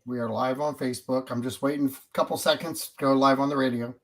We are live on Facebook. I'm just waiting a couple seconds to go live on the radio.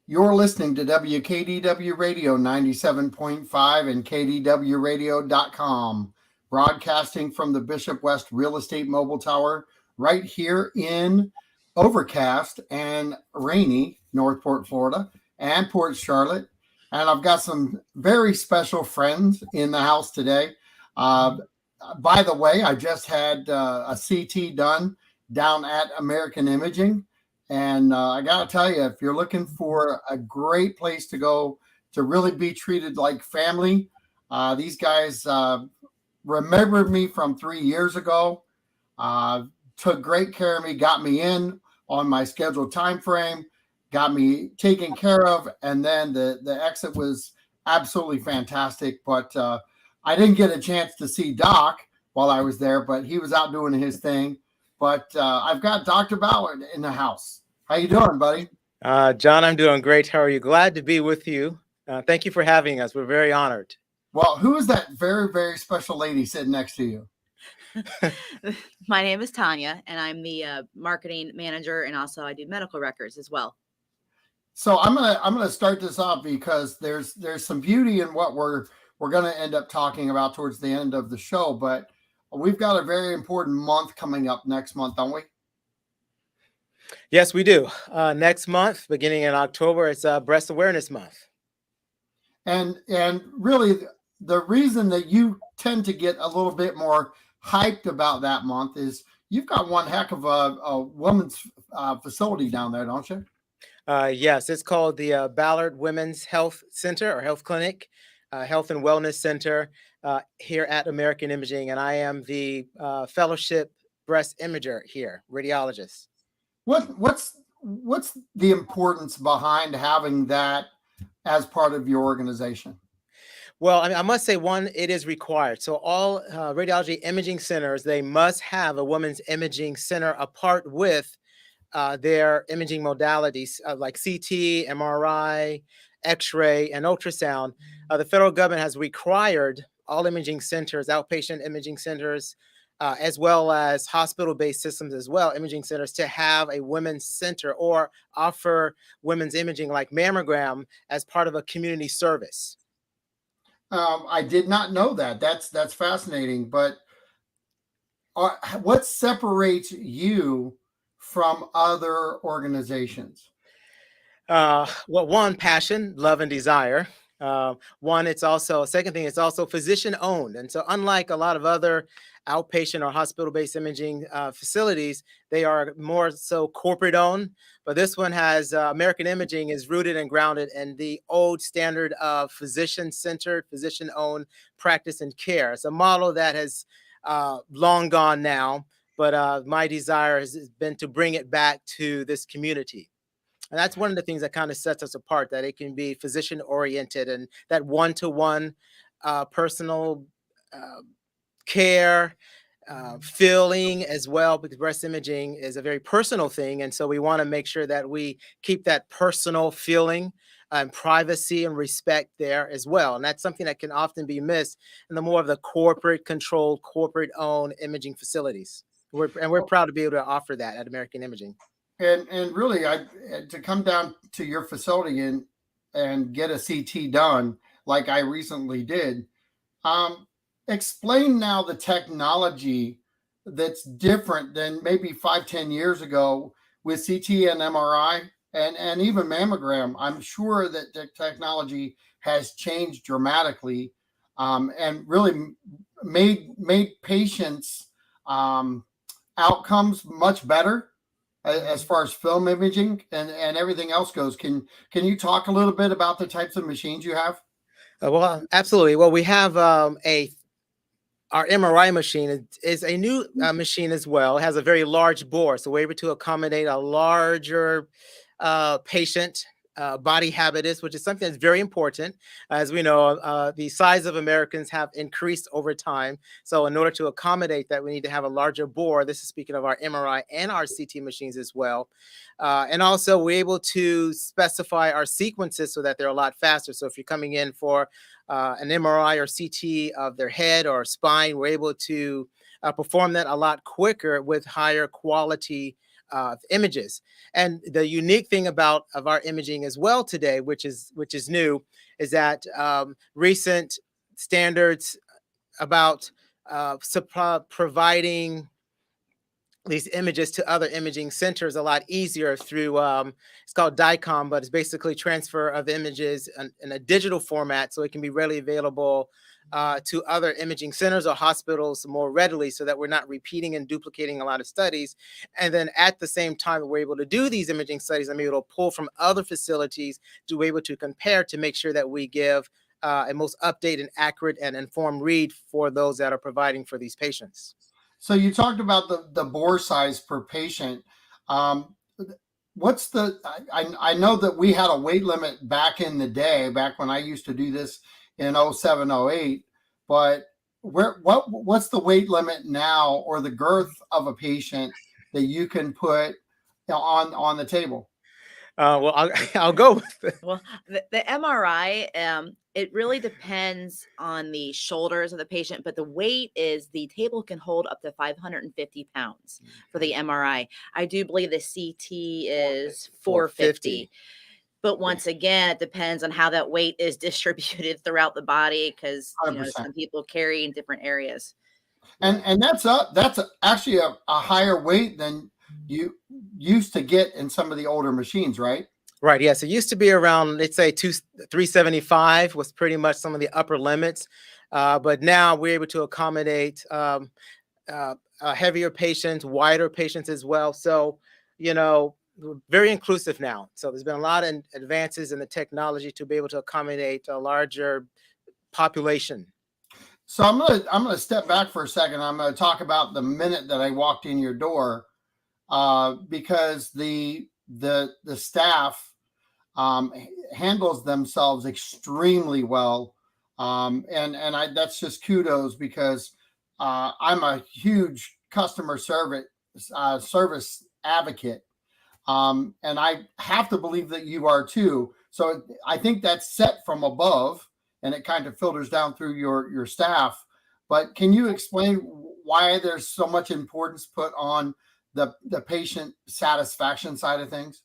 You're listening to WKDW Radio 97.5 and KDWRadio.com, broadcasting from the Bishop West Real Estate Mobile Tower right here in overcast and rainy Northport, Florida, and Port Charlotte. And I've got some very special friends in the house today. By the way, I just had a CT done down at American Imaging. And I got to tell you, if you're looking for a great place to go to really be treated like family, these guys remembered me from 3 years ago, took great care of me, got me in on my scheduled time frame, got me taken care of, and then the exit was absolutely fantastic. But I didn't get a chance to see Doc while I was there, but he was out doing his thing. But I've got Dr. Ballard in the house. How you doing, buddy? John, I'm doing great. How are you? Glad to be with you. Thank you for having us. We're very honored. Well, who is that very, very special lady sitting next to you? My name is Tanya, and I'm the marketing manager, and also I do medical records as well. So I'm gonna start this off because there's some beauty in what we're gonna end up talking about towards the end of the show, but we've got a very important month coming up next month, don't we? Yes, we do. Next month, beginning in October, it's Breast Awareness Month. And really, the reason that you tend to get a little bit more hyped about that month is you've got one heck of a women's facility down there, don't you? Yes, it's called the Ballard Women's Health Center or Health Clinic, Health and Wellness Center here at American Imaging. And I am the fellowship breast imager here, radiologist. What's the importance behind having that as part of your organization? Well, I must say, one, it is required. So all radiology imaging centers, they must have a women's imaging center apart with their imaging modalities like CT, MRI, X-ray, and ultrasound. The federal government has required all imaging centers, outpatient imaging centers, as well as hospital-based systems as well, imaging centers, to have a women's center or offer women's imaging like mammogram as part of a community service. I did not know that. That's fascinating. But what separates you from other organizations? Well, one, passion, love, and desire. One, it's also, second thing, it's also physician owned. And so unlike a lot of other outpatient or hospital-based imaging facilities, they are more so corporate owned. But this one has American Imaging is rooted and grounded in the old standard of physician-centered, physician-owned practice and care. It's a model that has long gone now, but my desire has been to bring it back to this community. And that's one of the things that kind of sets us apart, that it can be physician oriented and that one-to-one personal care, feeling as well, because breast imaging is a very personal thing. And so we want to make sure that we keep that personal feeling and privacy and respect there as well. And that's something that can often be missed in the more of the corporate controlled, corporate owned imaging facilities. We're proud to be able to offer that at American Imaging. And really, to come down to your facility and get a CT done, like I recently did, explain now the technology that's different than maybe 5-10 years ago with CT and MRI and even mammogram. I'm sure that the technology has changed dramatically and really made patients' outcomes much better as far as film imaging and everything else goes. Can you talk a little bit about the types of machines you have? Well, absolutely. Well, we have our MRI machine is a new machine as well. It has a very large bore, so we're able to accommodate a larger patient body habitus, which is something that's very important. As we know, the size of Americans have increased over time. So in order to accommodate that, we need to have a larger bore. This is speaking of our MRI and our CT machines as well. And also we're able to specify our sequences so that they're a lot faster. So if you're coming in for an MRI or CT of their head or spine, we're able to perform that a lot quicker with higher quality images. And the unique thing about our imaging as well today, which is new, is that recent standards about providing these images to other imaging centers a lot easier through it's called DICOM, but it's basically transfer of images in a digital format, so it can be readily available to other imaging centers or hospitals more readily, so that we're not repeating and duplicating a lot of studies. And then at the same time, we're able to do these imaging studies and be able to pull from other facilities to be able to compare to make sure that we give a most updated, accurate, and informed read for those that are providing for these patients. So you talked about the bore size per patient. What's I know that we had a weight limit back in the day, back when I used to do this in 07, 08, but what's the weight limit now, or the girth of a patient that you can put on the table? Well, I'll go with it. Well, the MRI, it really depends on the shoulders of the patient, but the weight is the table can hold up to 550 pounds for the MRI. I do believe the CT is 450. But once again, it depends on how that weight is distributed throughout the body, because some people carry in different areas. And that's actually a higher weight than you used to get in some of the older machines, right? Right. Yes. It used to be around, let's say 375 was pretty much some of the upper limits. But now we're able to accommodate heavier patients, wider patients as well. So, we're very inclusive now. So there's been a lot of advances in the technology to be able to accommodate a larger population. So I'm gonna step back for a second. I'm gonna talk about the minute that I walked in your door, because the staff handles themselves extremely well, and that's just kudos, because I'm a huge customer service advocate, and I have to believe that you are too. So I think that's set from above, and it kind of filters down through your staff. But can you explain why there's so much importance put on the patient satisfaction side of things?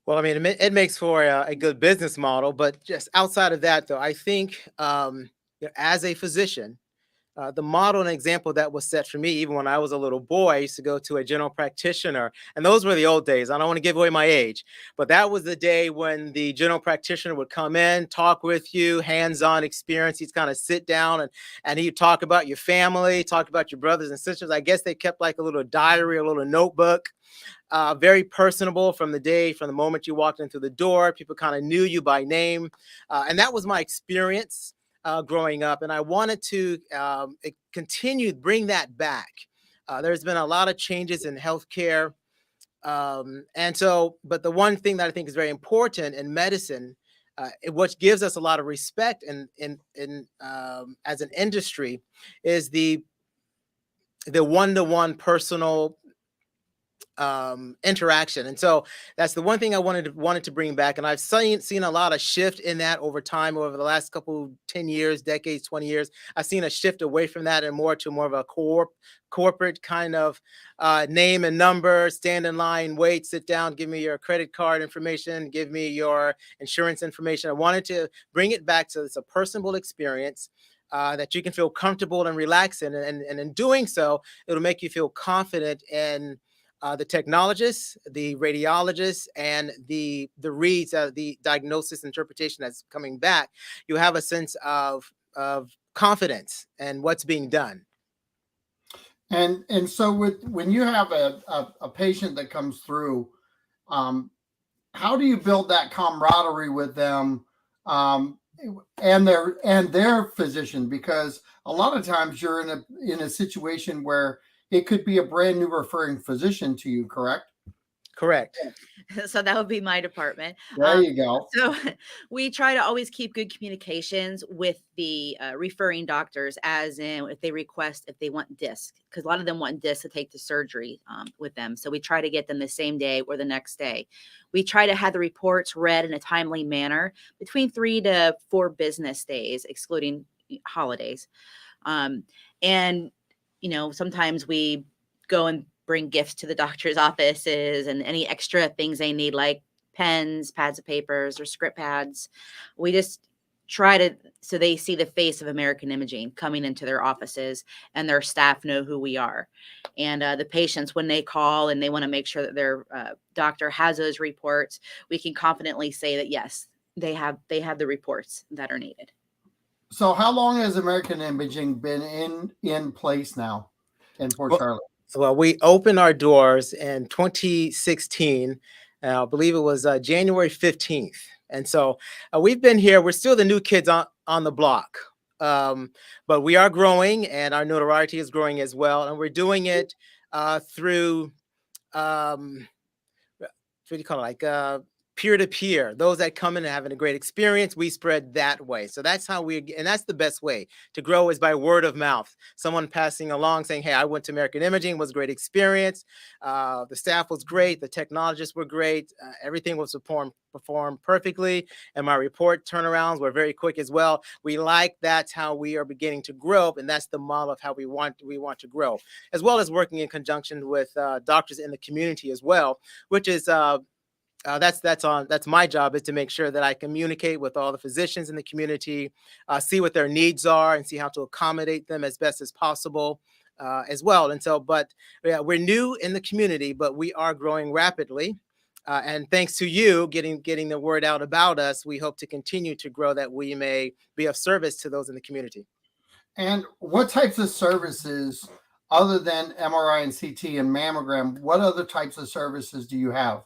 Well, I mean, it makes for a good business model, but just outside of that, though, I think as a physician, the model and example that was set for me, even when I was a little boy, I used to go to a general practitioner, and those were the old days. I don't want to give away my age, but that was the day when the general practitioner would come in, talk with you, hands-on experience. He'd kind of sit down and he'd talk about your family, talk about your brothers and sisters. I guess they kept like a little diary, a little notebook. Very personable from the moment you walked into the door. People kind of knew you by name. And that was my experience growing up. And I wanted to continue to bring that back. There's been a lot of changes in healthcare. But the one thing that I think is very important in medicine, what gives us a lot of respect in as an industry, is the one-to-one personal interaction. And so that's the one thing I wanted to bring back. And I've seen a lot of shift in that over time, over the last 10 years, decades, 20 years. I've seen a shift away from that and more of a corporate kind of name and number, stand in line, wait, sit down, give me your credit card information, give me your insurance information. I wanted to bring it back so it's a personable experience that you can feel comfortable and relaxed in. And in doing so, it'll make you feel confident in the technologists, the radiologists, and the reads, the diagnosis interpretation that's coming back. You have a sense of confidence in what's being done. And so when you have a patient that comes through, how do you build that camaraderie with them, and their physician? Because a lot of times you're in a situation where it could be a brand new referring physician to you, correct? Correct. So that would be my department. There you go. So we try to always keep good communications with the referring doctors, as in if they request, if they want disc, because a lot of them want disc to take to surgery with them. So we try to get them the same day or the next day. We try to have the reports read in a timely manner between 3 to 4 business days, excluding holidays. And, sometimes we go and bring gifts to the doctor's offices and any extra things they need, like pens, pads of papers, or script pads. We just try to, so they see the face of American Imaging coming into their offices, and their staff know who we are. And the patients, when they call and they want to make sure that their doctor has those reports, we can confidently say that, yes, they have the reports that are needed. So how long has American Imaging been in place now in Port Charlotte? Well, we opened our doors in 2016. I believe it was January 15th. And so we've been here. We're still the new kids on the block. But we are growing, and our notoriety is growing as well. And we're doing it through, what do you call it? Like peer-to-peer. Those that come in and having a great experience, we spread that way. So that's how and that's the best way to grow, is by word of mouth. Someone passing along saying, hey, I went to American Imaging, it was a great experience. The staff was great. The technologists were great. Everything was performed perfectly. And my report turnarounds were very quick as well. That's how we are beginning to grow. And that's the model of how we want to grow, as well as working in conjunction with doctors in the community as well, which is, that's my job, is to make sure that I communicate with all the physicians in the community, see what their needs are, and see how to accommodate them as best as possible as well. And so, but yeah, we're new in the community, but we are growing rapidly. And thanks to you getting the word out about us, we hope to continue to grow, that we may be of service to those in the community. And what types of services, other than MRI and CT and mammogram, what other types of services do you have?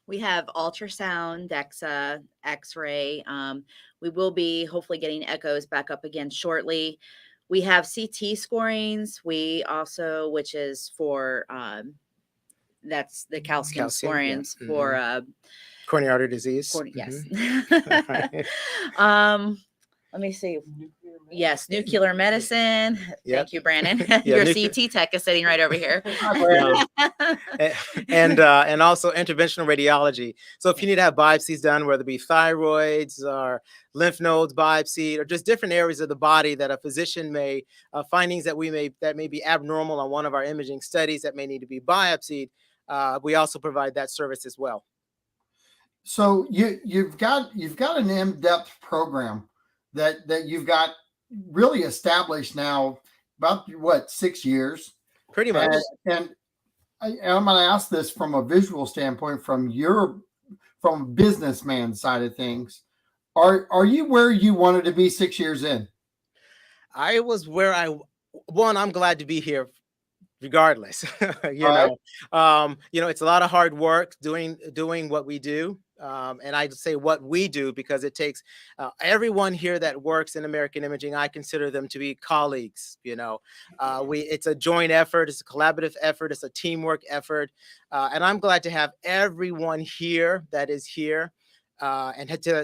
We have ultrasound, DEXA, X-ray. We will be hopefully getting echoes back up again shortly. We have CT scorings. We also, which is for, that's the calcium scorings, yeah. for coronary artery disease. Yes. Right. Let me see. Yes, nuclear medicine. Yep. Thank you, Brandon. Yeah, Your CT tech is sitting right over here. And also interventional radiology. So if you need to have biopsies done, whether it be thyroids or lymph nodes biopsy, or just different areas of the body that a physician may findings that may be abnormal on one of our imaging studies that may need to be biopsied, we also provide that service as well. So you've got an in-depth program that you've got really established now, about 6 years? Pretty much. And I'm going to ask this from a visual standpoint, from a businessman side of things. Are you where you wanted to be 6 years in? I was where I'm glad to be here regardless. You know, it's a lot of hard work doing what we do. And I say what we do because it takes everyone here that works in American Imaging. I consider them to be colleagues. It's a joint effort. It's a collaborative effort. It's a teamwork effort. And I'm glad to have everyone here that is here, so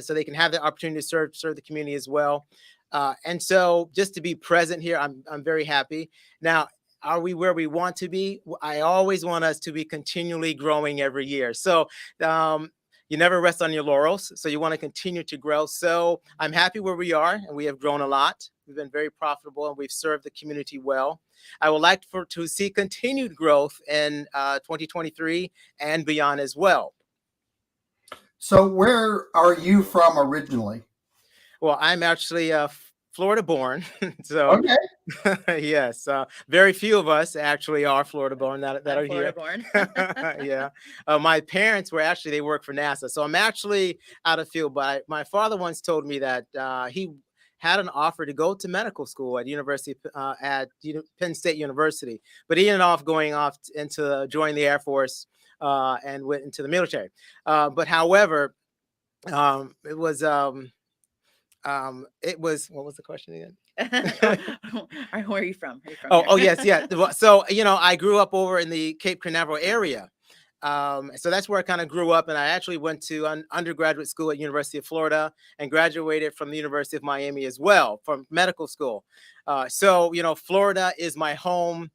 they can have the opportunity to serve the community as well. And so just to be present here, I'm very happy. Now, are we where we want to be? I always want us to be continually growing every year. So you never rest on your laurels. So you want to continue to grow. So I'm happy where we are, and we have grown a lot. We've been very profitable, and we've served the community well. I would like to see continued growth in 2023 and beyond as well. So where are you from originally? Well, I'm actually Florida born. So okay. Yes, very few of us actually are Florida born that are Florida here. born. Yeah, my parents they work for NASA, so I'm actually out of field. But my father once told me that he had an offer to go to medical school at Penn State University, but he ended up going off into join the Air Force and went into the military. But however, it was what was the question again? Where are you from? Oh, yes, yeah. So, I grew up over in the Cape Canaveral area. So that's where I kind of grew up, and I actually went to undergraduate school at University of Florida and graduated from the University of Miami as well from medical school. So Florida is my home,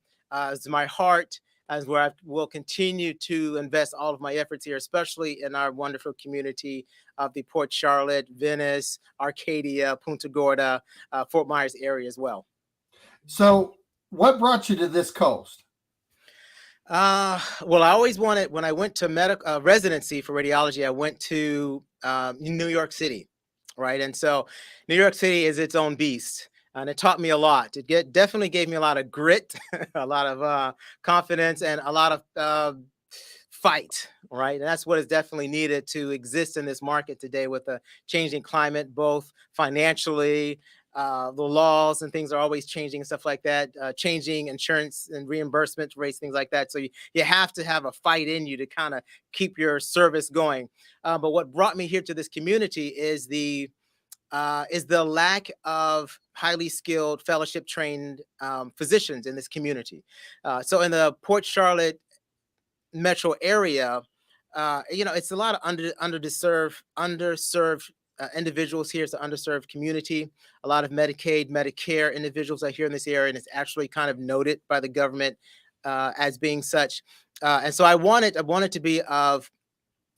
is my heart, as where I will continue to invest all of my efforts here, especially in our wonderful community of the Port Charlotte, Venice, Arcadia, Punta Gorda, Fort Myers area as well. So what brought you to this coast? Well, I always wanted, when I went to medical residency for radiology, I went to New York City, right? And so New York City is its own beast. And it taught me a lot. It definitely gave me a lot of grit, a lot of confidence, and a lot of fight, right? And that's what is definitely needed to exist in this market today with a changing climate, both financially, the laws and things are always changing and stuff like that, changing insurance and reimbursement rates, things like that. So you have to have a fight in you to kind of keep your service going. But what brought me here to this community is the lack of highly skilled fellowship trained physicians in this community. So in the Port Charlotte metro area, it's a lot of underserved individuals here. It's an underserved community. A lot of Medicaid, Medicare individuals are here in this area, and it's actually kind of noted by the government as being such. And so I wanted to be of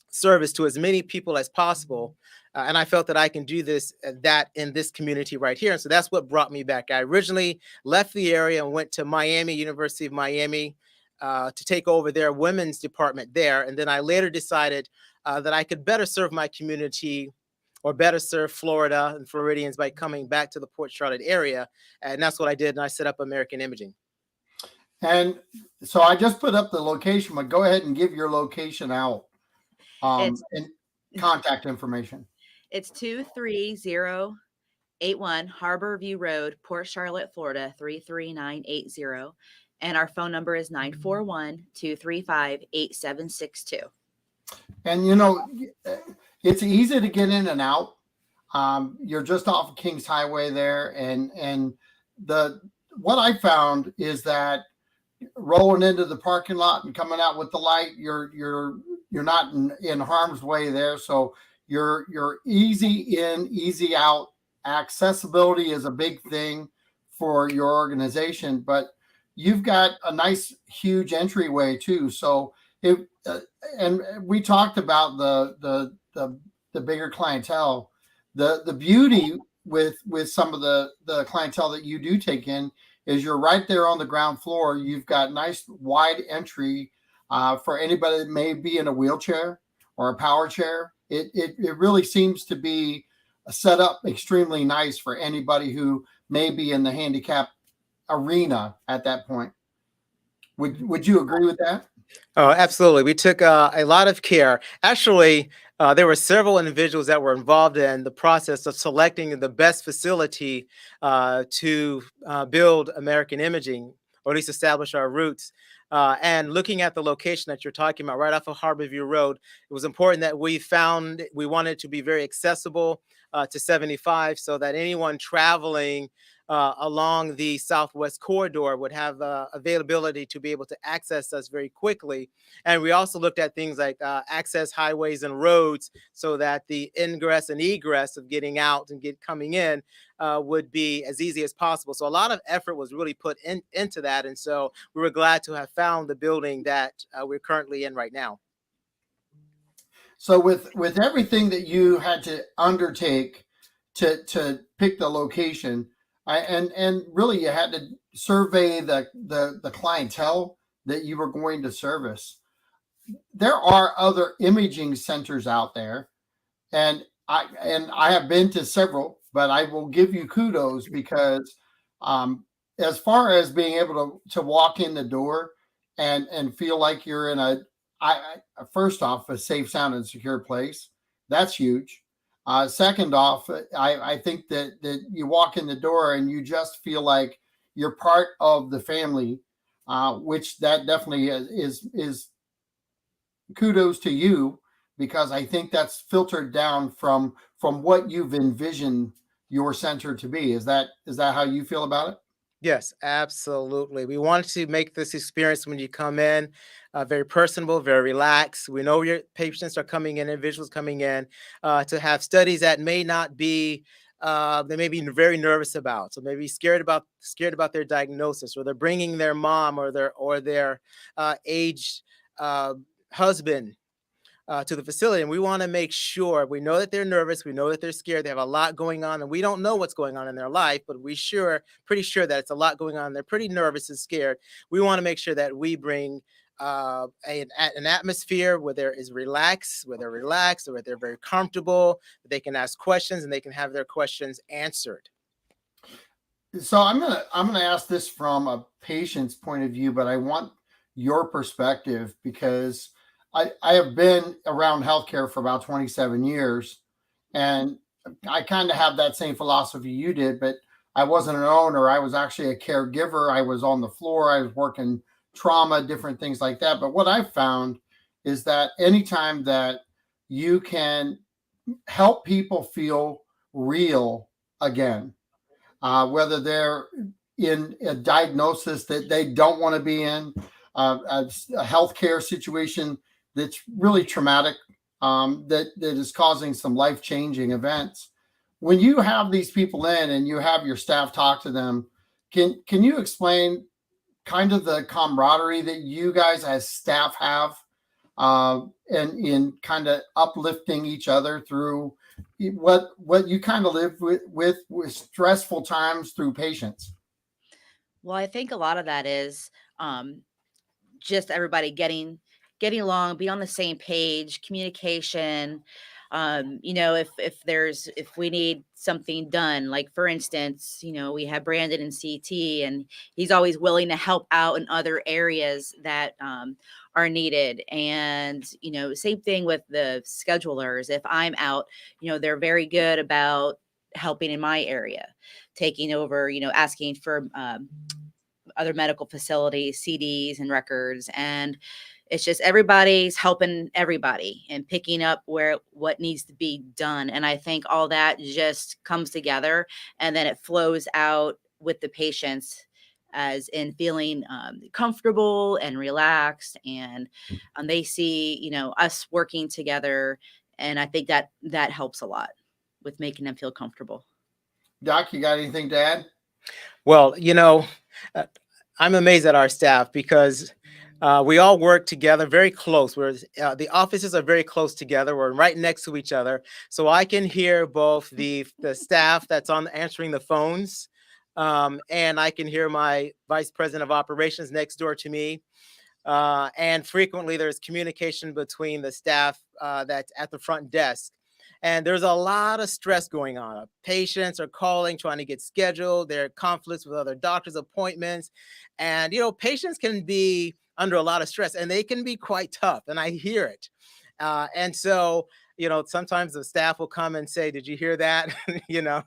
service to as many people as possible. And I felt that I can do that in this community right here. And so that's what brought me back. I originally left the area and went to Miami, University of Miami, to take over their women's department there. And then I later decided that I could better serve my community or better serve Florida and Floridians by coming back to the Port Charlotte area. And that's what I did. And I set up American Imaging. And so I just put up the location, but go ahead and give your location out and contact information. It's 23081 Harbor View Road, Port Charlotte, Florida, 33980. And our phone number is 941-235-8762. And, it's easy to get in and out. You're just off of Kings Highway there. And what I found is that rolling into the parking lot and coming out with the light, you're not in harm's way there. So you're easy in, easy out. Accessibility is a big thing for your organization, but you've got a nice, huge entryway too. So and we talked about the bigger clientele, the beauty with some of the clientele that you do take in is you're right there on the ground floor. You've got nice wide entry for anybody that may be in a wheelchair or a power chair. It really seems to be set up extremely nice for anybody who may be in the handicap arena at that point. Would you agree with that? Oh, absolutely. We took a lot of care. Actually, there were several individuals that were involved in the process of selecting the best facility to build American Imaging, or at least establish our roots. And looking at the location that you're talking about, right off of Harborview Road, it was important that we wanted it to be very accessible to 75, so that anyone traveling along the Southwest corridor would have availability to be able to access us very quickly. And we also looked at things like access highways and roads, so that the ingress and egress of getting out and coming in would be as easy as possible. So a lot of effort was really put into that. And so we were glad to have found the building that we're currently in right now. So with everything that you had to undertake to pick the location, and really you had to survey the clientele that you were going to service. There are other imaging centers out there, and I have been to several, but I will give you kudos because as far as being able to walk in the door and feel like you're in first off, a safe, sound, and secure place, that's huge. Second off, I think that you walk in the door and you just feel like you're part of the family, which that definitely is kudos to you, because I think that's filtered down from what you've envisioned your center to be. Is that how you feel about it? Yes, absolutely. We want to make this experience when you come in very personable, very relaxed. We know your patients are coming in, individuals coming in to have studies that may not be they may be very nervous about. So maybe scared about their diagnosis, or they're bringing their mom or their aged uh, husband to the facility. And we want to make sure we know that they're nervous, we know that they're scared, they have a lot going on, and we don't know what's going on in their life, but pretty sure that it's a lot going on. They're pretty nervous and scared. We want to make sure that we bring an atmosphere where they're relaxed, or where they're very comfortable, that they can ask questions and they can have their questions answered. So I'm gonna ask this from a patient's point of view, but I want your perspective because I have been around healthcare for about 27 years, and I kind of have that same philosophy you did, but I wasn't an owner. I was actually a caregiver. I was on the floor. I was working trauma, different things like that. But what I've found is that anytime that you can help people feel real again, whether they're in a diagnosis that they don't want to be in, a healthcare situation that's really traumatic, that is causing some life-changing events. When you have these people in and you have your staff talk to them, can you explain kind of the camaraderie that you guys as staff have, and in kind of uplifting each other through what you kind of live with stressful times through patients? Well, I think a lot of that is um, just everybody getting along, be on the same page, communication. If we need something done, like for instance, we have Brandon in CT, and he's always willing to help out in other areas that are needed. And same thing with the schedulers. If I'm out, they're very good about helping in my area, taking over, asking for other medical facilities, CDs and records. And it's just everybody's helping everybody and picking up what needs to be done. And I think all that just comes together, and then it flows out with the patients as in feeling comfortable and relaxed. And they see, us working together. And I think that helps a lot with making them feel comfortable. Doc, you got anything to add? Well, uh, I'm amazed at our staff because we all work together very close. The offices are very close together. We're right next to each other, so I can hear both the staff that's on answering the phones, and I can hear my vice president of operations next door to me. And frequently there's communication between the staff that's at the front desk. And there's a lot of stress going on. Patients are calling, trying to get scheduled. There are conflicts with other doctors' appointments. And, patients can be under a lot of stress, and they can be quite tough. And I hear it. And so, sometimes the staff will come and say, "Did you hear that?"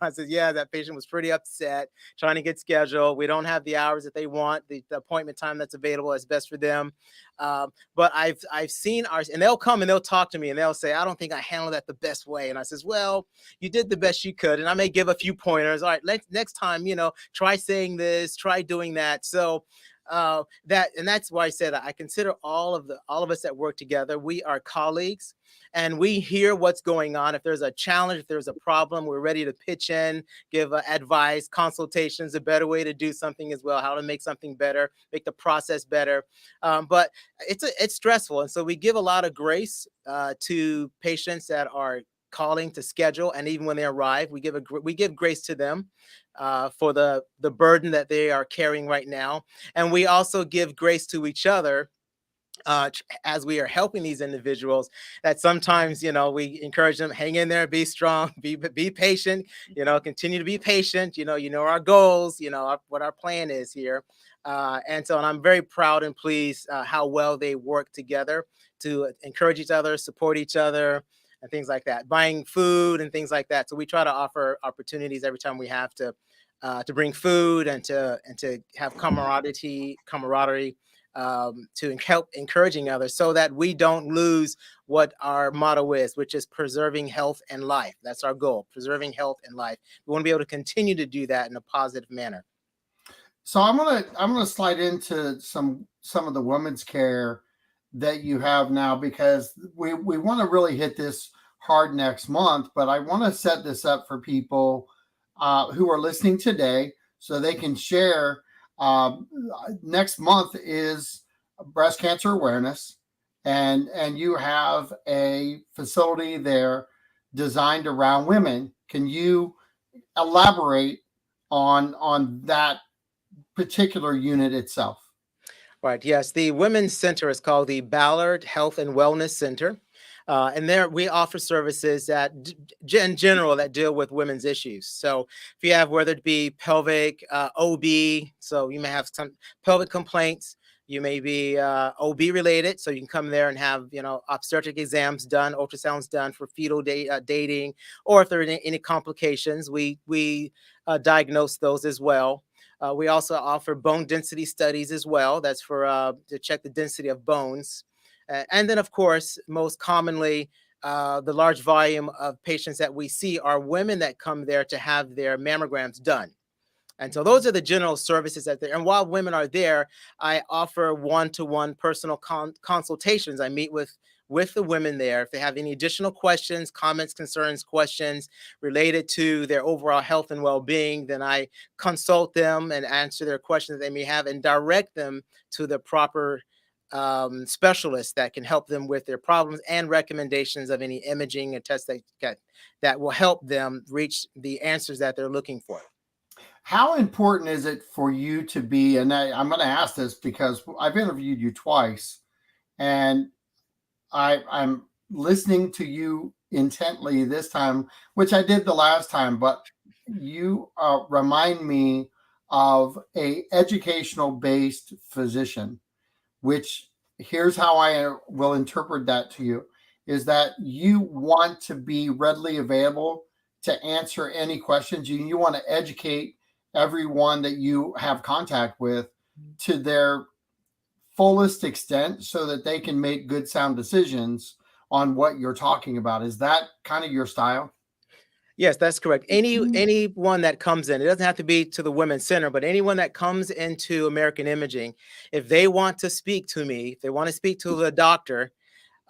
I said, "Yeah, that patient was pretty upset, trying to get scheduled. We don't have the hours that they want, the appointment time that's available is best for them." But I've seen ours, and they'll come and they'll talk to me and they'll say, "I don't think I handled that the best way." And I says, "Well, you did the best you could." And I may give a few pointers. All right, next time, try saying this, try doing that. So that's why I said I consider all of us that work together. We are colleagues, and we hear what's going on. If there's a challenge, if there's a problem, we're ready to pitch in, give advice, consultations, a better way to do something as well, how to make something better, make the process better. But it's stressful, and so we give a lot of grace to patients that are calling to schedule, and even when they arrive, we give grace to them for the burden that they are carrying right now, and we also give grace to each other as we are helping these individuals, that sometimes we encourage them, hang in there, be strong, be patient, continue to be patient, our goals, what our plan is here. And I'm very proud and pleased how well they work together to encourage each other, support each other, and things like that, buying food and things like that. So we try to offer opportunities every time we have to bring food and to have camaraderie, to help encouraging others, so that we don't lose what our motto is, which is preserving health and life. That's our goal, preserving health and life. We want to be able to continue to do that in a positive manner. So I'm gonna slide into some of the women's care that you have now, because we want to really hit this hard next month. But I want to set this up for people who are listening today so they can share. Next month is breast cancer awareness, and you have a facility there designed around women. Can you elaborate on that particular unit itself? Right. Yes. The Women's Center is called the Ballard Health and Wellness Center. And there we offer services that, in general, that deal with women's issues. So if you have, whether it be pelvic, OB, so you may have some pelvic complaints, you may be OB related, so you can come there and have, obstetric exams done, ultrasounds done for fetal dating, or if there are any complications, we diagnose those as well. We also offer bone density studies as well. That's for to check the density of bones. And then, of course, most commonly, the large volume of patients that we see are women that come there to have their mammograms done. And so those are the general services that there. And while women are there, I offer one-to-one personal consultations. I meet with the women there. If they have any additional questions, comments, concerns, questions related to their overall health and well-being, then I consult them and answer their questions that they may have and direct them to the proper specialists that can help them with their problems, and recommendations of any imaging and tests that will help them reach the answers that they're looking for. How important is it for you to be, and I'm going to ask this because I've interviewed you twice, and I'm listening to you intently this time, which I did the last time, but you remind me of a educational based physician, which, here's how I will interpret that to you, is that you want to be readily available to answer any questions. You want to educate everyone that you have contact with to their fullest extent so that they can make good sound decisions on what you're talking about. Is that kind of your style? Yes, that's correct. Anyone that comes in, it doesn't have to be to the Women's Center, but anyone that comes into American Imaging, if they want to speak to me, if they want to speak to the doctor,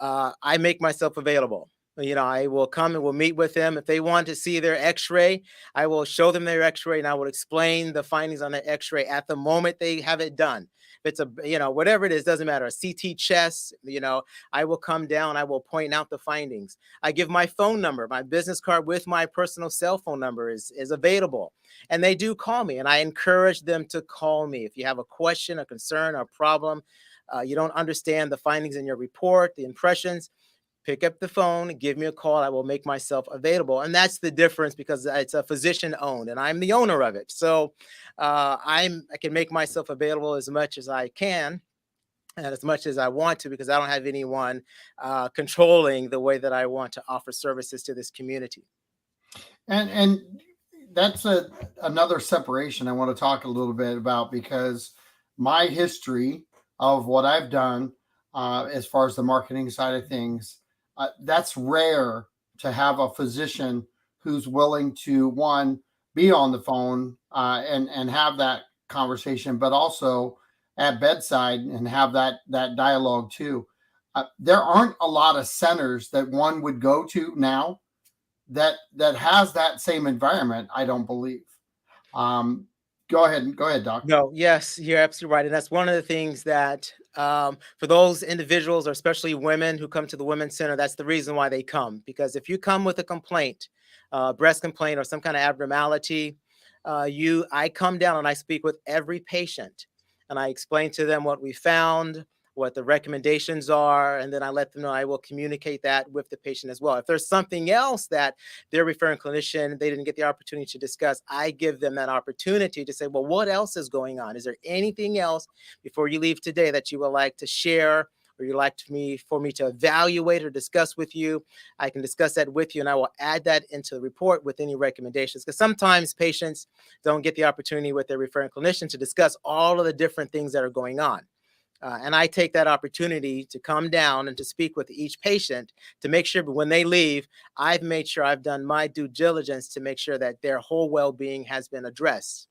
I make myself available. I will come and we'll meet with them. If they want to see their x-ray, I will show them their x-ray and I will explain the findings on the x-ray at the moment they have it done. If it's whatever it is, doesn't matter. A CT chest, I will come down, I will point out the findings. I give my phone number, my business card with my personal cell phone number is available. And they do call me, and I encourage them to call me. If you have a question, a concern, a problem, you don't understand the findings in your report, the impressions, pick up the phone, give me a call. I will make myself available. And that's the difference, because it's a physician owned and I'm the owner of it. So I can make myself available as much as I can and as much as I want to, because I don't have anyone controlling the way that I want to offer services to this community. And that's another separation I want to talk a little bit about, because my history of what I've done as far as the marketing side of things, that's rare to have a physician who's willing to, one, be on the phone and have that conversation, but also at bedside and have that dialogue too. There aren't a lot of centers that one would go to now that has that same environment, I don't believe. Go ahead, Doc. No, yes, you're absolutely right. And that's one of the things that for those individuals, or especially women who come to the Women's Center, that's the reason why they come. Because if you come with a complaint, breast complaint or some kind of abnormality, I come down and I speak with every patient and I explain to them what we found, what the recommendations are, and then I let them know I will communicate that with the patient as well. If there's something else that their referring clinician, they didn't get the opportunity to discuss, I give them that opportunity to say, well, what else is going on? Is there anything else before you leave today that you would like to share, or you'd like for me to evaluate or discuss with you? I can discuss that with you, and I will add that into the report with any recommendations. Because sometimes patients don't get the opportunity with their referring clinician to discuss all of the different things that are going on. And I take that opportunity to come down and to speak with each patient to make sure when they leave, I've made sure I've done my due diligence to make sure that their whole well-being has been addressed.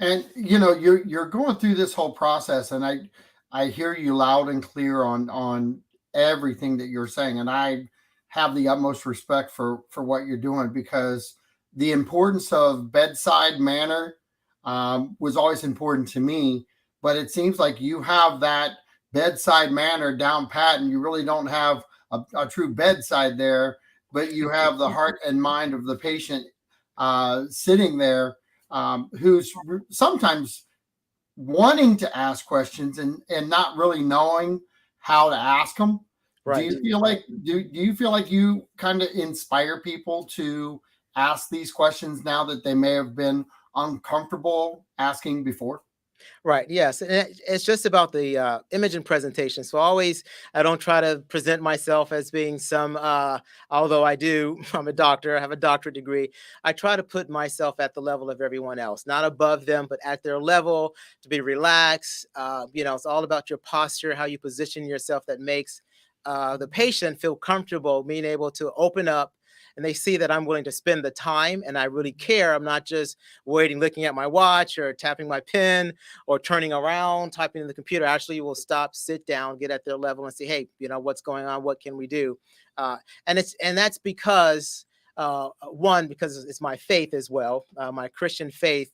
And you're going through this whole process, and I hear you loud and clear on everything that you're saying, and I have the utmost respect for what you're doing, because the importance of bedside manner was always important to me. But it seems like you have that bedside manner down pat, and you really don't have a true bedside there, but you have the heart and mind of the patient sitting there, who's sometimes wanting to ask questions and not really knowing how to ask them. Right. Do you feel like you kind of inspire people to ask these questions now that they may have been uncomfortable asking before? Right. Yes. And it's just about the image and presentation. So I don't try to present myself as being some, although I do, I'm a doctor, I have a doctorate degree. I try to put myself at the level of everyone else, not above them, but at their level, to be relaxed. It's all about your posture, how you position yourself, that makes the patient feel comfortable being able to open up, and they see that I'm willing to spend the time and I really care. I'm not just waiting, looking at my watch or tapping my pen or turning around, typing in the computer. Actually, will stop, sit down, get at their level and say, hey, what's going on? What can we do? And that's because one, because it's my faith as well. My Christian faith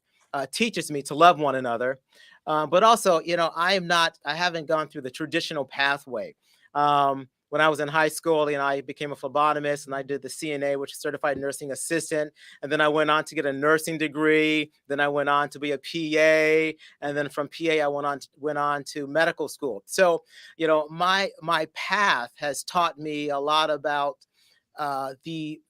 teaches me to love one another. But also, I haven't gone through the traditional pathway. When I was in high school, I became a phlebotomist, and I did the CNA, which is Certified Nursing Assistant. And then I went on to get a nursing degree. Then I went on to be a PA. And then from PA, I went on to medical school. So, my path has taught me a lot about the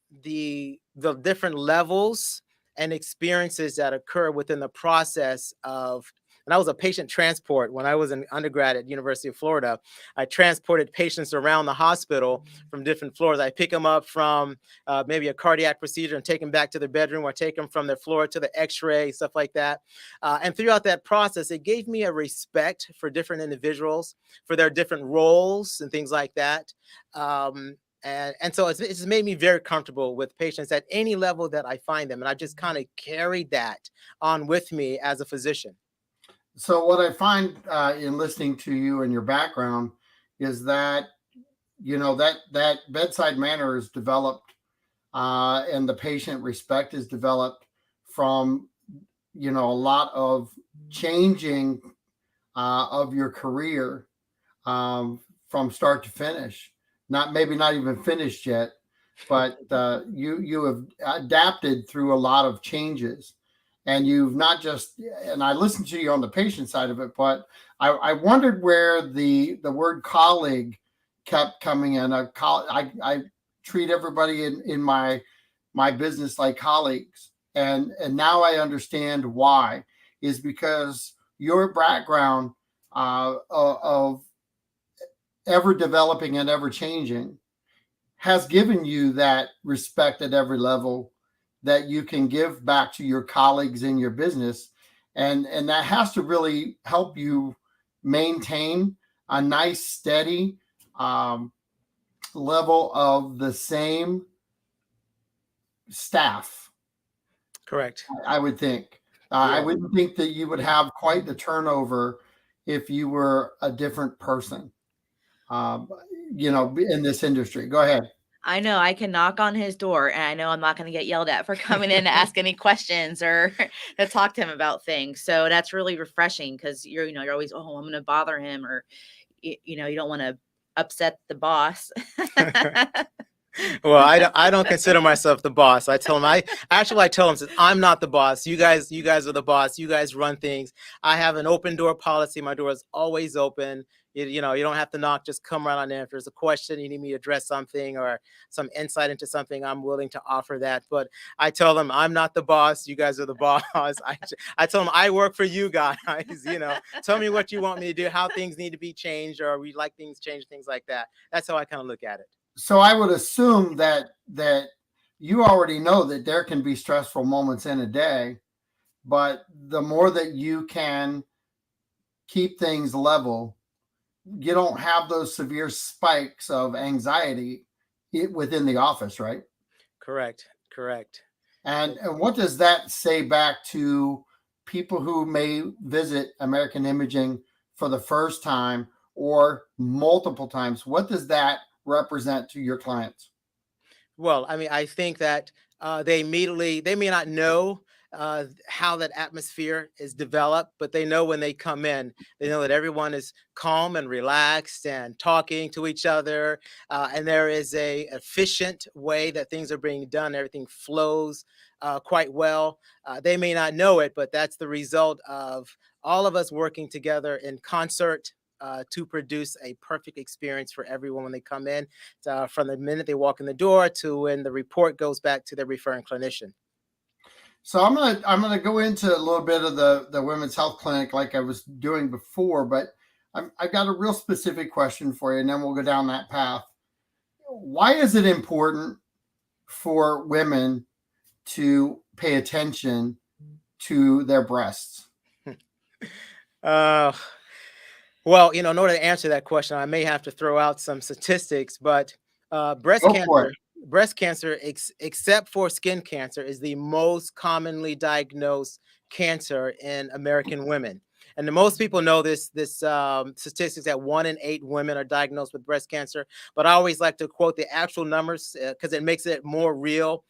different levels and experiences that occur within the process of. And I was a patient transport when I was an undergrad at University of Florida. I transported patients around the hospital from different floors. I pick them up from maybe a cardiac procedure and take them back to their bedroom, or take them from their floor to the x-ray, stuff like that. And throughout that process, it gave me a respect for different individuals, for their different roles and things like that. And so it's made me very comfortable with patients at any level that I find them. And I just kind of carried that on with me as a physician. So what I find in listening to you and your background is that that bedside manner is developed, and the patient respect is developed from a lot of changing of your career, from start to finish. Maybe not even finished yet, but you have adapted through a lot of changes. And you've not just, and I listened to you on the patient side of it, but I wondered where the word colleague kept coming in. I treat everybody in my business like colleagues, and now I understand why. Is because your background of ever developing and ever changing has given you that respect at every level that you can give back to your colleagues in your business. And that has to really help you maintain a nice, steady level of the same staff. Correct. I would think. I wouldn't think that you would have quite the turnover if you were a different person, in this industry. Go ahead. I know I can knock on his door, and I know I'm not going to get yelled at for coming in to ask any questions or to talk to him about things. So that's really refreshing, because you're always, oh, I'm going to bother him, or you don't want to upset the boss. Well, I don't consider myself the boss. I tell him I tell him, I'm not the boss. You guys are the boss. You guys run things. I have an open door policy. My door is always open. You don't have to knock. Just come right on in. If there's a question, you need me to address something or some insight into something, I'm willing to offer that. But I tell them I'm not the boss. You guys are the boss. I tell them I work for you guys. Tell me what you want me to do, how things need to be changed, or we like things changed, things like that. That's how I kind of look at it. So I would assume that you already know that there can be stressful moments in a day, but the more that you can keep things level, you don't have those severe spikes of anxiety within the office, right? Correct. And what does that say back to people who may visit American Imaging for the first time or multiple times, what does that represent to your clients? Well, I mean, I think that they may not know how that atmosphere is developed, but they know when they come in, they know that everyone is calm and relaxed and talking to each other. And there is a efficient way that things are being done. Everything flows quite well. They may not know it, but that's the result of all of us working together in concert to produce a perfect experience for everyone when they come in, from the minute they walk in the door to when the report goes back to their referring clinician. So I'm gonna go into a little bit of the women's health clinic like I was doing before, but I've got a real specific question for you, and then we'll go down that path. Why is it important for women to pay attention to their breasts? Uh, well, in order to answer that question, I may have to throw out some statistics, but breast Go for cancer, it. except for skin cancer, is the most commonly diagnosed cancer in American women. And the most people know this statistics that 1 in 8 women are diagnosed with breast cancer. But I always like to quote the actual numbers because it makes it more real.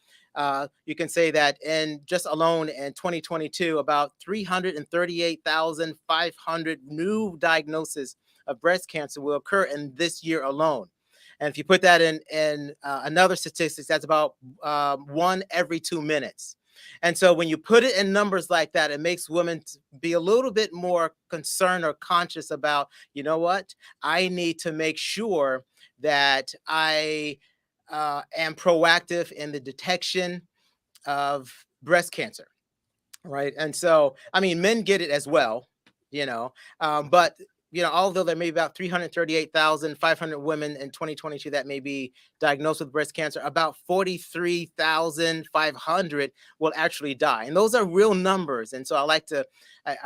You can say that in just alone in 2022, about 338,500 new diagnoses of breast cancer will occur in this year alone. And if you put that in another statistics, that's about 1 every 2 minutes. And so when you put it in numbers like that, it makes women be a little bit more concerned or conscious about, you know what, I need to make sure that I am proactive in the detection of breast cancer, right? And so, I mean, men get it as well, but although there may be about 338,500 women in 2022 that may be diagnosed with breast cancer, about 43,500 will actually die, and those are real numbers. And so I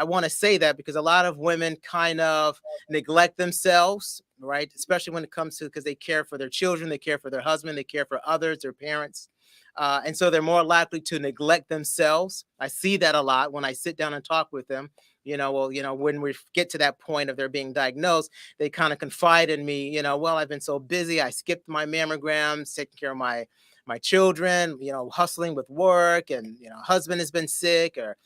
want to say that because a lot of women kind of neglect themselves, right? Especially when it comes to, because they care for their children, they care for their husband, they care for others, their parents. And so they're more likely to neglect themselves. I see that a lot when I sit down and talk with them. When we get to that point of their being diagnosed, they kind of confide in me, well, I've been so busy. I skipped my mammograms, taking care of my children, hustling with work, and, husband has been sick, or,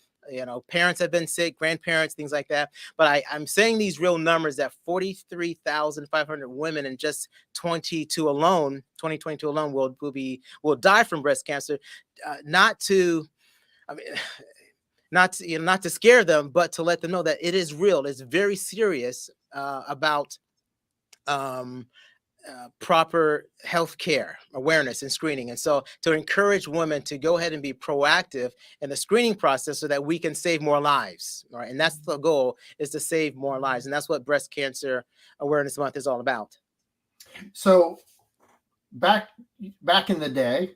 parents have been sick, grandparents, things like that. But I'm saying these real numbers, that 43,500 women in just 2022 alone will die from breast cancer. Not to, I mean, not to scare them, but to let them know that it is real. It's very serious about proper health care awareness and screening. And so to encourage women to go ahead and be proactive in the screening process so that we can save more lives. Right. And that's the goal, is to save more lives. And that's what Breast Cancer Awareness Month is all about. So back in the day,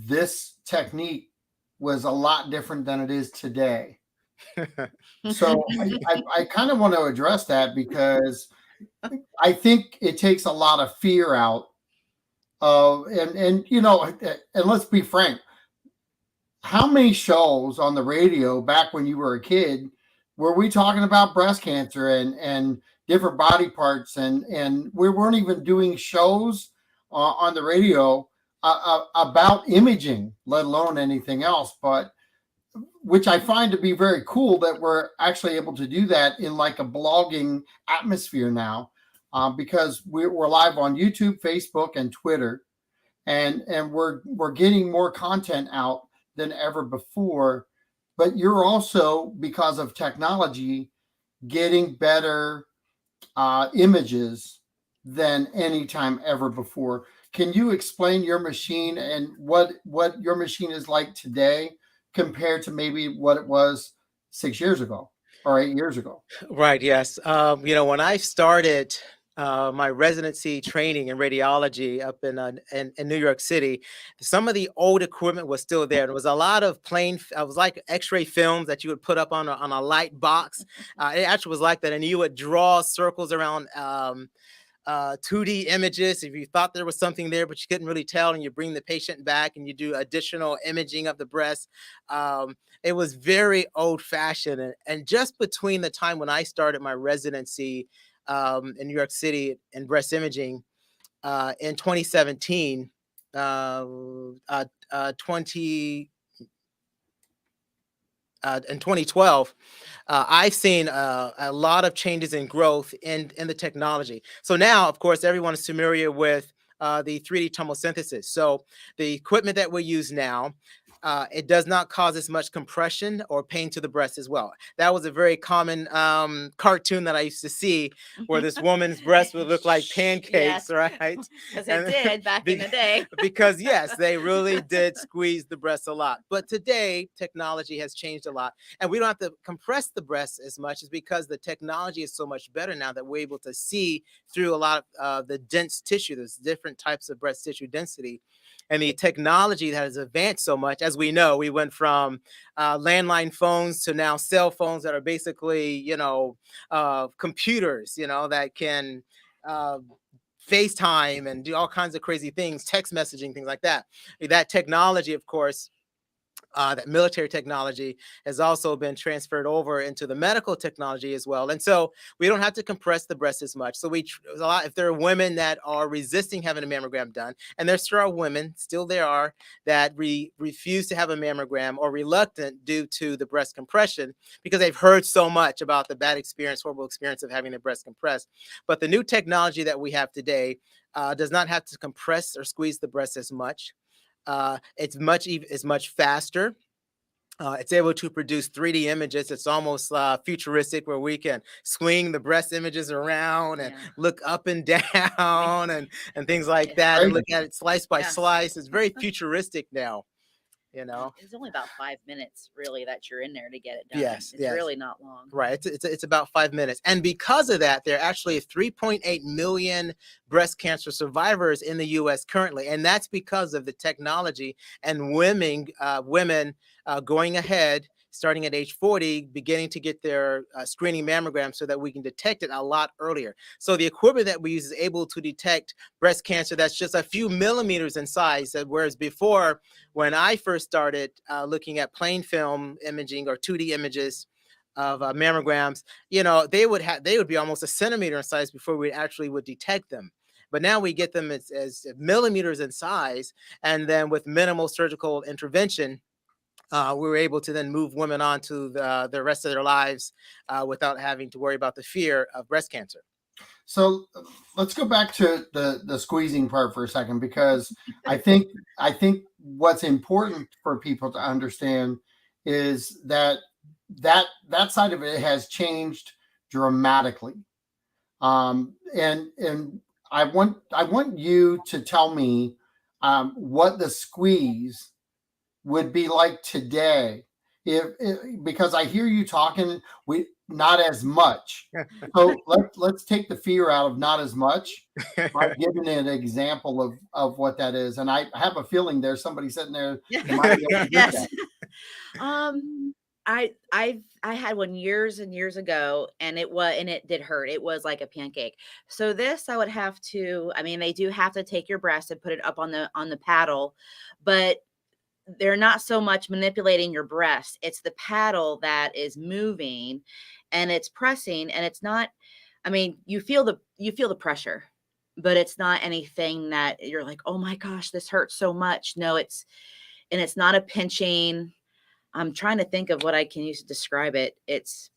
this technique was a lot different than it is today. So I kind of want to address that, because I think it takes a lot of fear out of, and let's be frank, how many shows on the radio back when you were a kid were we talking about breast cancer and different body parts, and we weren't even doing shows on the radio about imaging, let alone anything else. But which I find to be very cool that we're actually able to do that in like a blogging atmosphere now, because we're live on YouTube, Facebook, and Twitter, and we're getting more content out than ever before. But you're also, because of technology, getting better images than any time ever before. Can you explain your machine and what your machine is like today compared to maybe what it was 6 years ago or 8 years ago? Right. Yes. When I started my residency training in radiology up in New York City, some of the old equipment was still there. There was a lot of I was like X-ray films that you would put up on a light box. It actually was like that, and you would draw circles around 2D images. If you thought there was something there, but you couldn't really tell, and you bring the patient back and you do additional imaging of the breast. It was very old fashioned. And just between the time when I started my residency in New York City in breast imaging in 2017, 20 in 2012, I've seen a lot of changes in growth in the technology. So now, of course, everyone is familiar with the 3D tomosynthesis. So the equipment that we use now, it does not cause as much compression or pain to the breast as well. That was a very common cartoon that I used to see, where this woman's breast would look like pancakes, Yes. right? Because it did back in the day. Because yes, they really did squeeze the breast a lot. But today, technology has changed a lot, and we don't have to compress the breast as much, is because the technology is so much better now that we're able to see through a lot of the dense tissue. There's different types of breast tissue density. And the technology that has advanced so much, as we know, we went from landline phones to now cell phones that are basically, computers, that can FaceTime and do all kinds of crazy things, text messaging, things like that. That technology, of course, that military technology has also been transferred over into the medical technology as well. And so we don't have to compress the breast as much. So if there are women that are resisting having a mammogram done, and there still are women, that refuse to have a mammogram or reluctant due to the breast compression because they've heard so much about the horrible experience of having the breast compressed. But the new technology that we have today does not have to compress or squeeze the breast as much. It's much faster. It's able to produce 3D images. It's almost futuristic, where we can swing the breast images around and look up and down and things like that, and look at it slice by slice. It's very futuristic now. It's only about 5 minutes really that you're in there to get it done. Yes, it's really not long. Right. It's about 5 minutes. And because of that, there are actually 3.8 million breast cancer survivors in the U.S. currently. And that's because of the technology and women going ahead, starting at age 40, beginning to get their screening mammogram so that we can detect it a lot earlier. So the equipment that we use is able to detect breast cancer that's just a few millimeters in size, whereas before, when I first started looking at plain film imaging or 2D images of mammograms, they would be almost a centimeter in size before we actually would detect them. But now we get them as millimeters in size, and then with minimal surgical intervention, we were able to then move women on to the rest of their lives without having to worry about the fear of breast cancer. So let's go back to the squeezing part for a second, because I think what's important for people to understand is that side of it has changed dramatically. And I want you to tell me what the squeeze would be like today, because I hear you talking, not as much. So let's take the fear out of not as much by giving an example of what that is. And I have a feeling there's somebody sitting there. Yes. I had one years and years ago, and it did hurt. It was like a pancake. So this, I would have to, they do have to take your breast and put it up on the paddle, but they're not so much manipulating your breast. It's the paddle that is moving, and it's pressing, and it's not, you feel the pressure, but it's not anything that you're like, oh my gosh, this hurts so much. No, it's not a pinching. I'm trying to think of what I can use to describe it. It's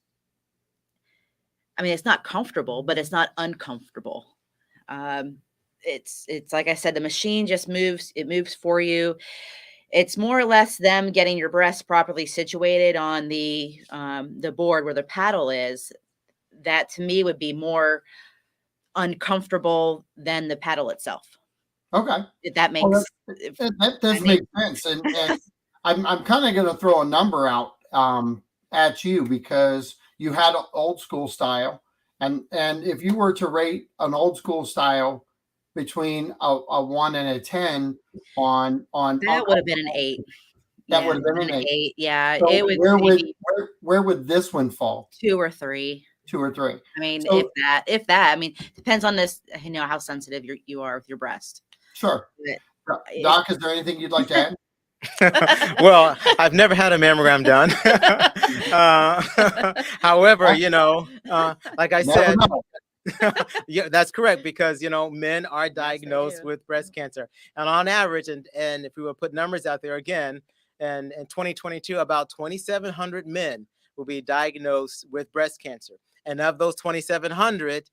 not comfortable, but it's not uncomfortable. It's like I said, the machine just moves. It moves for you. It's more or less them getting your breast properly situated on the board where the paddle is. That to me would be more uncomfortable than the paddle itself. Okay. If that makes that does make sense. And I'm kind of going to throw a number out at you, because you had an old school style, and if you were to rate an old school style between a 1 and a 10 on that would have been an 8. That would have been an 8. Yeah, So it would. where would this one fall? 2 or 3. 2 or 3. I mean, So, if that, I mean, depends on this, how sensitive you are with your breast. sure. But Doc, is there anything you'd like to add? Well, I've never had a mammogram done. However, like I Never said, know. yeah, that's correct, because men are diagnosed do. with breast cancer, and on average, and if we were to put numbers out there again, and in 2022, about 2,700 men will be diagnosed with breast cancer, and of those 2,700,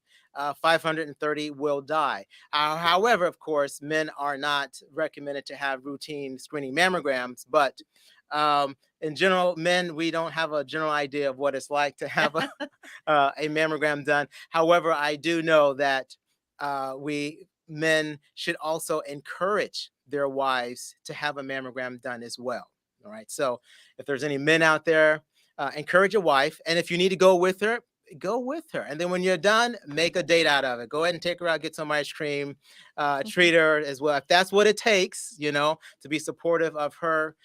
530 will die. However, of course, men are not recommended to have routine screening mammograms, but in general, men, we don't have a general idea of what it's like to have a mammogram done. However, I do know that we men should also encourage their wives to have a mammogram done as well. All right. So if there's any men out there, encourage your wife. And if you need to go with her, go with her. And then when you're done, make a date out of it. Go ahead and take her out, get some ice cream, treat her as well. If that's what it takes, to be supportive of her,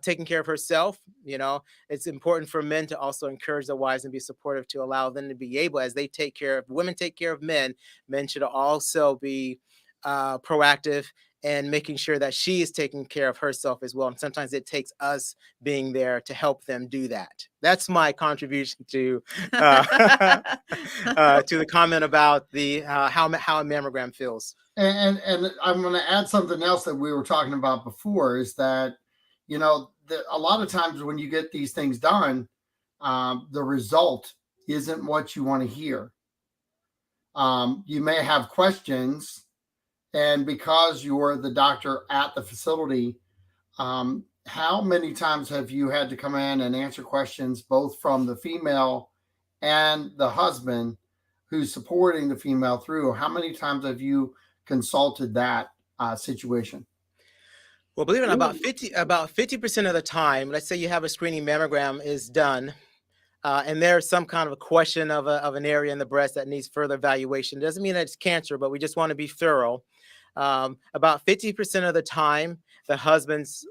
taking care of herself, it's important for men to also encourage their wives and be supportive, to allow them to be able, as they take care of women, take care of men. Men should also be proactive and making sure that she is taking care of herself as well. And sometimes it takes us being there to help them do that. That's my contribution to to the comment about the how a mammogram feels. And I'm going to add something else that we were talking about before, is that, a lot of times when you get these things done, the result isn't what you want to hear. You may have questions, and because you're the doctor at the facility, how many times have you had to come in and answer questions both from the female and the husband who's supporting the female through? How many times have you consulted that situation? Well, believe it or not, about 50% of the time, let's say you have a screening mammogram is done, and there's some kind of a question of an area in the breast that needs further evaluation. It doesn't mean that it's cancer, but we just want to be thorough. About 50% of the time, the husbands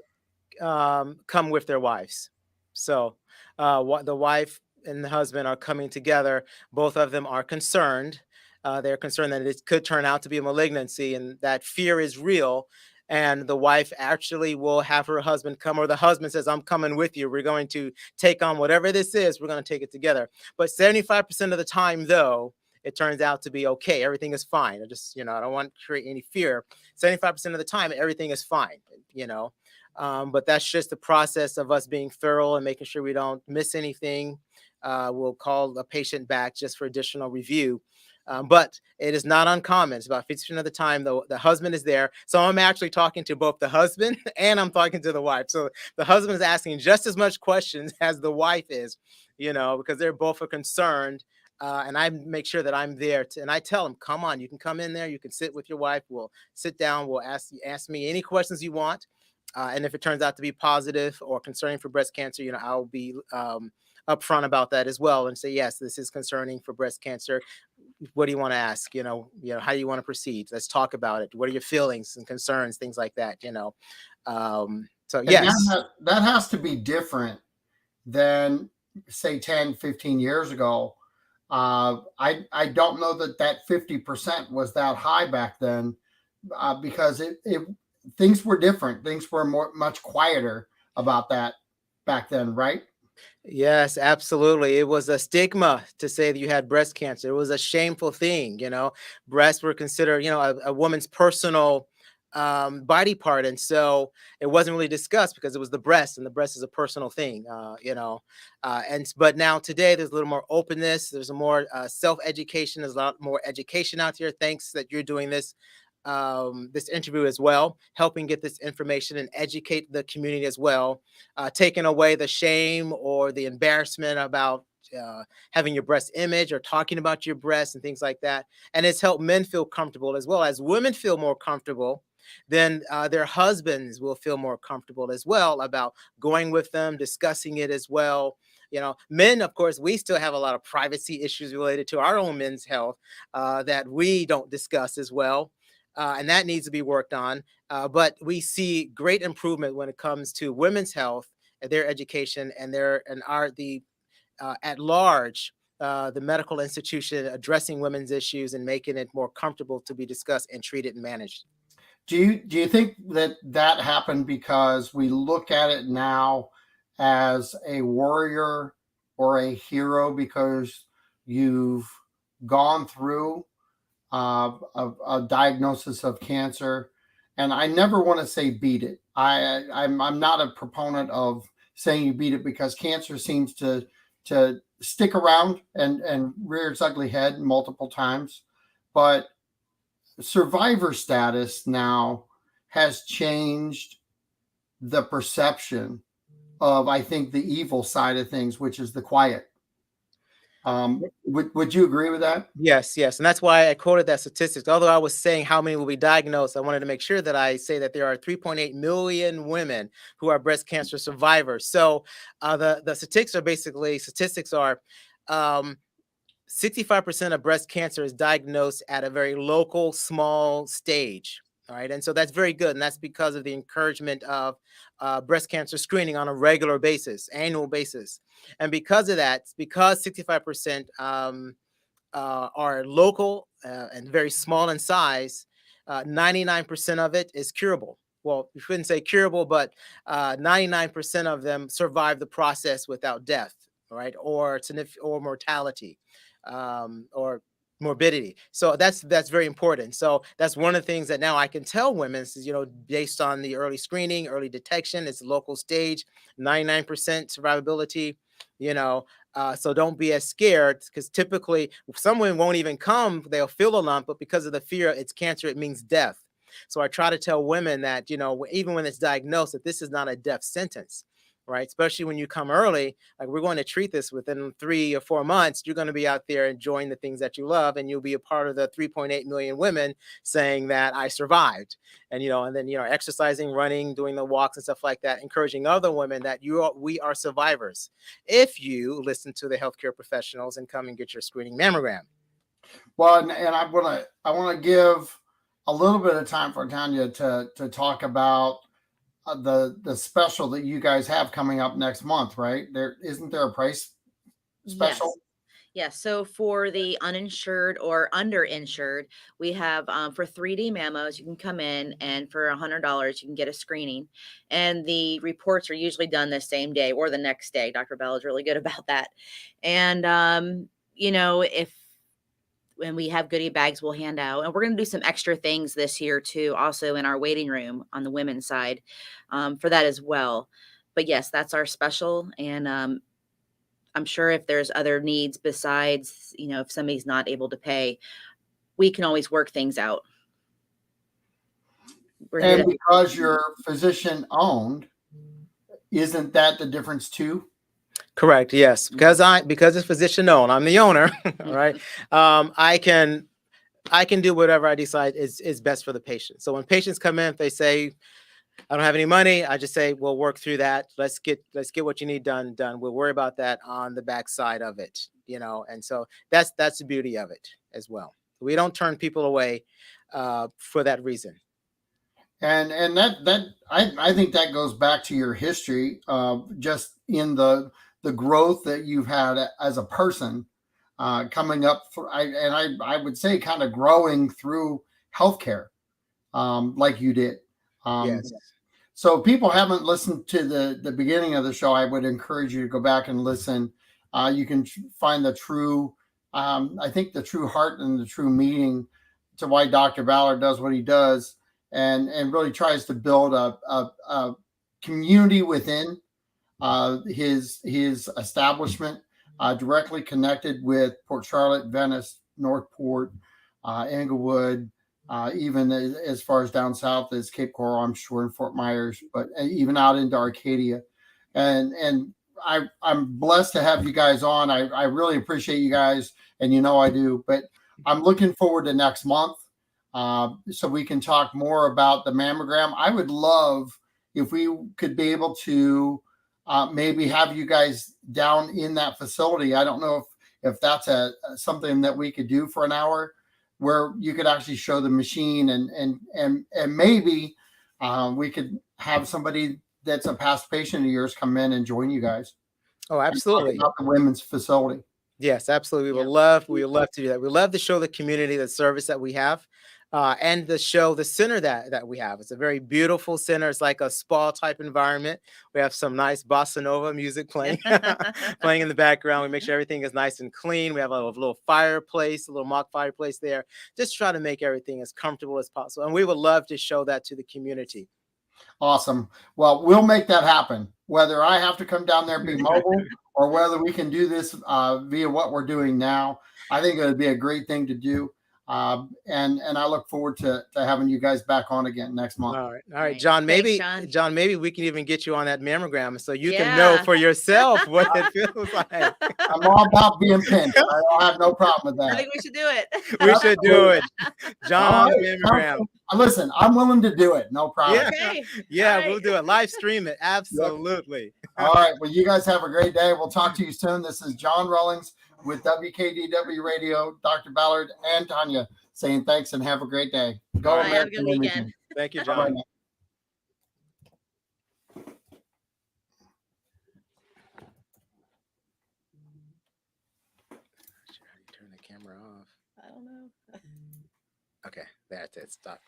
come with their wives. So the wife and the husband are coming together. Both of them are concerned. They're concerned that it could turn out to be a malignancy, and that fear is real. And the wife actually will have her husband come, or the husband says, I'm coming with you. We're going to take on whatever this is. We're going to take it together. But 75% of the time, though, it turns out to be okay. Everything is fine. I don't want to create any fear. 75% of the time, everything is fine, but that's just the process of us being thorough and making sure we don't miss anything. We'll call a patient back just for additional review. But it is not uncommon. It's about 50% of the time, though, the husband is there. So I'm actually talking to both the husband and I'm talking to the wife. So the husband is asking just as much questions as the wife is, because they're both are concerned. And I make sure that I'm there and I tell them, come on, you can come in there. You can sit with your wife. We'll sit down. We'll ask me any questions you want. And if it turns out to be positive or concerning for breast cancer, I'll be upfront about that as well and say, yes, this is concerning for breast cancer. What do you want to ask? How do you want to proceed? Let's talk about it. What are your feelings and concerns? Things like that, So yes. That has to be different than, say, 10, 15 years ago. I don't know that 50% was that high back then, because things were different. Things were much quieter about that back then, right? Yes, absolutely. It was a stigma to say that you had breast cancer. It was a shameful thing. Breasts were considered, a woman's personal body part. And so it wasn't really discussed because it was the breast, and the breast is a personal thing, but now today there's a little more openness. There's a more self-education. There's a lot more education out here. Thanks that you're doing this interview as well, helping get this information and educate the community as well, taking away the shame or the embarrassment about having your breast image or talking about your breasts and things like that. And it's helped men feel comfortable as well. As women feel more comfortable, then their husbands will feel more comfortable as well about going with them, discussing it as well. Men, of course, we still have a lot of privacy issues related to our own men's health that we don't discuss as well. And that needs to be worked on. But we see great improvement when it comes to women's health, their education, and at large the medical institution addressing women's issues and making it more comfortable to be discussed and treated and managed. Do you think that happened because we look at it now as a warrior or a hero because you've gone through a diagnosis of cancer? And I never want to say beat it. I'm not a proponent of saying you beat it, because cancer seems to stick around and rear its ugly head multiple times. But survivor status now has changed the perception of, I think, the evil side of things, which is the quiet. Would you agree with that? Yes, yes. And that's why I quoted that statistics. Although I was saying how many will be diagnosed, I wanted to make sure that I say that there are 3.8 million women who are breast cancer survivors. So the statistics are 65% of breast cancer is diagnosed at a very local, small stage. All right. And so that's very good. And that's because of the encouragement of breast cancer screening on a regular basis, annual basis. And because of that, because 65% are local and very small in size, 99% of it is curable. Well, you shouldn't say curable, but 99% of them survive the process without death, right? Or mortality, or morbidity. So that's very important. So that's one of the things that now I can tell women is, based on the early screening, early detection, it's local stage, 99% survivability, so don't be as scared, because typically someone won't even come, they'll feel a lump, but because of the fear it's cancer, it means death. So I try to tell women that, even when it's diagnosed, that this is not a death sentence. Right. Especially when you come early, like we're going to treat this within 3 or 4 months. You're going to be out there enjoying the things that you love, and you'll be a part of the 3.8 million women saying that I survived. And, and then, exercising, running, doing the walks and stuff like that, encouraging other women that we are survivors if you listen to the healthcare professionals and come and get your screening mammogram. Well, and I want to give a little bit of time for Tanya to talk about the special that you guys have coming up next month, right? Isn't there a price special? Yes. So for the uninsured or underinsured, we have for 3D mammos, you can come in, and for $100 you can get a screening, and the reports are usually done the same day or the next day. Dr. Bell is really good about that. And when we have goodie bags, we'll hand out, and we're going to do some extra things this year too, also in our waiting room on the women's side, for that as well. But yes, that's our special. And I'm sure if there's other needs besides, if somebody's not able to pay, we can always work things out. And because you're physician owned, isn't that the difference too? Correct. Yes. Because it's physician owned, I'm the owner. All right. I can do whatever I decide is best for the patient. So when patients come in, if they say, I don't have any money, I just say, we'll work through that. Let's get what you need done. We'll worry about that on the backside of it, and so that's the beauty of it as well. We don't turn people away for that reason. And that I think that goes back to your history, just in the growth that you've had as a person, coming up I would say kind of growing through healthcare, like you did. Yes. So if people haven't listened to the beginning of the show, I would encourage you to go back and listen. You can find the true, I think the true heart and the true meaning to why Dr. Ballard does what he does, and really tries to build a community within his establishment, directly connected with Port Charlotte, Venice, Northport, Englewood, even as far as down south as Cape Coral, I'm sure, in Fort Myers, but even out into Arcadia. And I'm blessed to have you guys on. I really appreciate you guys, and I do. But I'm looking forward to next month, so we can talk more about the mammogram. I would love if we could be able to maybe have you guys down in that facility. I don't know if that's something that we could do for an hour, where you could actually show the machine, and maybe we could have somebody that's a past patient of yours come in and join you guys. Oh, absolutely. About the women's facility. Yes, absolutely. Yeah. We would love to do that. We love to show the community the service that we have, and to show the center that we have. It's a very beautiful center. It's like a spa type environment. We have some nice bossa nova music playing playing in the background. We make sure everything is nice and clean. We have a little fireplace, a little mock fireplace there. Just try to make everything as comfortable as possible. And we would love to show that to the community. Awesome. Well, we'll make that happen. Whether I have to come down there and be mobile, or whether we can do this via what we're doing now, I think it would be a great thing to do. And I look forward to having you guys back on again next month. All right, Right. John. Thanks, Maybe John. John, maybe we can even get you on that mammogram so you can know Yeah. for yourself what it feels like. I'm all about being pinched. I have no problem with I that. think we should do it. We should do it. John's All right. mammogram. Listen, I'm willing to do it. No problem. Yeah. Okay. Yeah, All we'll right. do it. Live stream it. Absolutely. All right. Well, you guys have a great day. We'll talk to you soon. This is John Rawlings with WKDW Radio, Dr. Ballard and Tanya saying thanks and have a great day. Go All right, have a American good weekend. Imaging. Thank you, Bye-bye John. now. Turn the camera off. I don't know. Okay, that's it. Stop.